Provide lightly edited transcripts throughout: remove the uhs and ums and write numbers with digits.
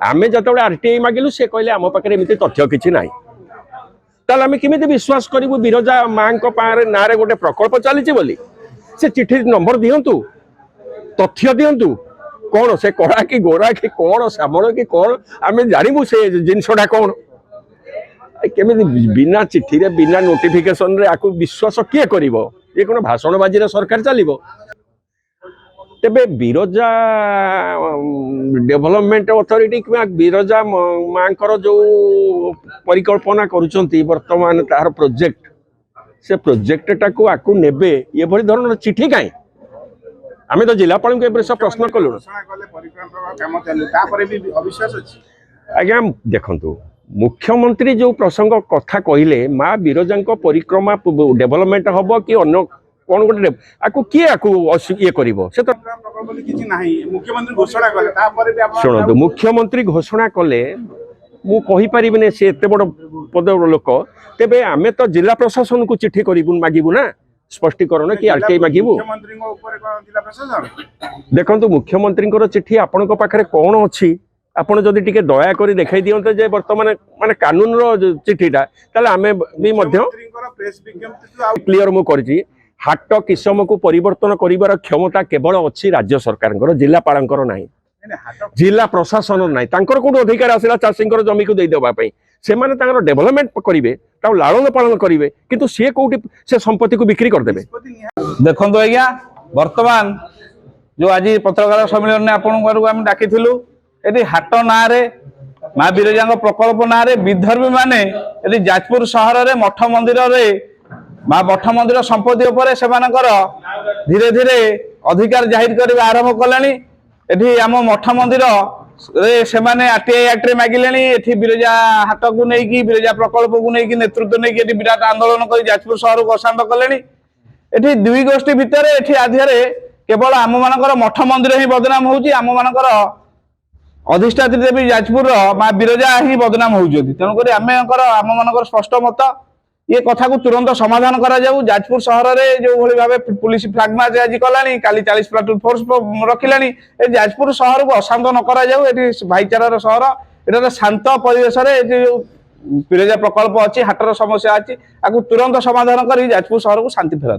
आमे जतबे आरटीआई मागिलु से कहले आम पाखे एमती तथ्य किछि नाही ताले आमे केमिति विश्वास करिवु बिरजा मां को पारे नारे गोटे प्रकल्प चली बोली से चिठी नंबर दियंतु तथ्य दियंतु कौन से कड़ा कि गोरा कि कौन श्यामल कि कौन आमे जानबू से जिनसटा कौन केमिति बिना चिठी रे बिना नोटिफिकेशन रे आकु विश्वास किए करिवो ये कोन भाषणबाजी रे सरकार चलिवो तेबे बिरजा डेवलपमेंट अथॉरिटी कि बिरजा मांकर जो परिकल्पना करूचंती वर्तमान तार प्रोजेक्ट से प्रोजेक्ट टाकू आकु नेबे ये भली धरण चिठी काई आमे तो जिलापाल के सब प्रश्न कलु आज्ञा देखंतु मुख्यमंत्री जो प्रसंग कथा कहले माँ बिरजा परिक्रमा डेवलपमेंट हम कि अन्य कौन गोटे आकु किए आकु ये करिवो से तो मुख्यमंत्री घोषणा कले शुणु मुख्यमंत्री घोषणा कले मु कहि परिबिने से एते बड़ पद लोक तेबे आमे तो जिला प्रशासन को चिट्ठी करिबु मागिबु ना स्पष्टीकरण कि आरटीआई मागिबु देखंतु मुख्यमंत्री चिट्ठी आपन को पाखरे कौन अछि आपण जदि टिके दया करी देखाई दियंते जे वर्तमान माने कानून रो चिठीटा ताले आमे भी मध्य क्लियर मु करछि हाट किसम को परिवर्तन करिवार क्षमता केवल अछि राज्य सरकार जिलापाल नाही जिला प्रशासन नाही तांकर कोड अधिकार आसिला चाषींकर जमी को दे देबा पई से माने तांकर डेवलपमेंट करिवे ता लालन पालन करिवे किंतु से कोठी से संपत्ति को बिक्री कर देबे देखंतु आज्ञा वर्तमान जो आज पत्रकार सम्मेलन ने आपन हम डाकिथिलु एटी हाट नारे माँ बिरजा प्रकल्प नारे विधर्मी माने यदि जाजपुर सहर में मठ मंदिर माँ मठ मंदिर संपत्ति उपरे से धीरे धीरे अधिकार जाहिर करने आरंभ कले एठी आम मठ मंदिर से आरटीआई एक्ट मागिले एठी बिरजा हाट को लेकिन बिरजा प्रकल्प को लेकिन नेतृत्व नहीं विराट आंदोलन कर जाजपुर सहर को अशांत कले एठी दुई गोष्ठी भितर एठी आधारे केवल आम मान मठ मंदिर ही बदनाम होउची आम मानकर अधिष्ठात्री देवी जाजपुर माँ बिरजा ही बदनाम होती तेणुक आम मान स्पष्ट मत ये कथा को तुरंत समाधान करा जाऊ जाजपुर सहर में जो भली भाव पुलिस फ्लैग मार्च आज कलानी काली 40 प्लाटून फोर्स रखिलानी जाजपुर सहर को अशांत न करा जाऊ एटी भाईचारार सहर एटा शांत परिवेश जो बिरजा प्रकल्प अच्छी हाटर समस्या अच्छी आपको तुरंत समाधान कर जाजपुर सहर को शांति फेरा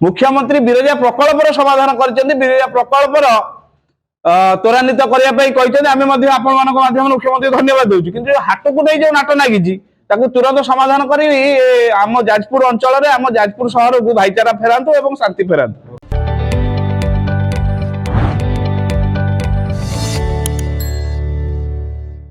मुख्यमंत्री बिरजा प्रकल्पर समाधान कर बिरजा प्रकल्पर त्वरान्वित करने मुख्यमंत्री धन्यवाद दूसरी कि हाट को नहीं जो नाट नागी तुरंत समाधान कर आम जाजपुर अंचल आम जाजपुर सहर को भाईचारा फेरातु और शांति फेरातु।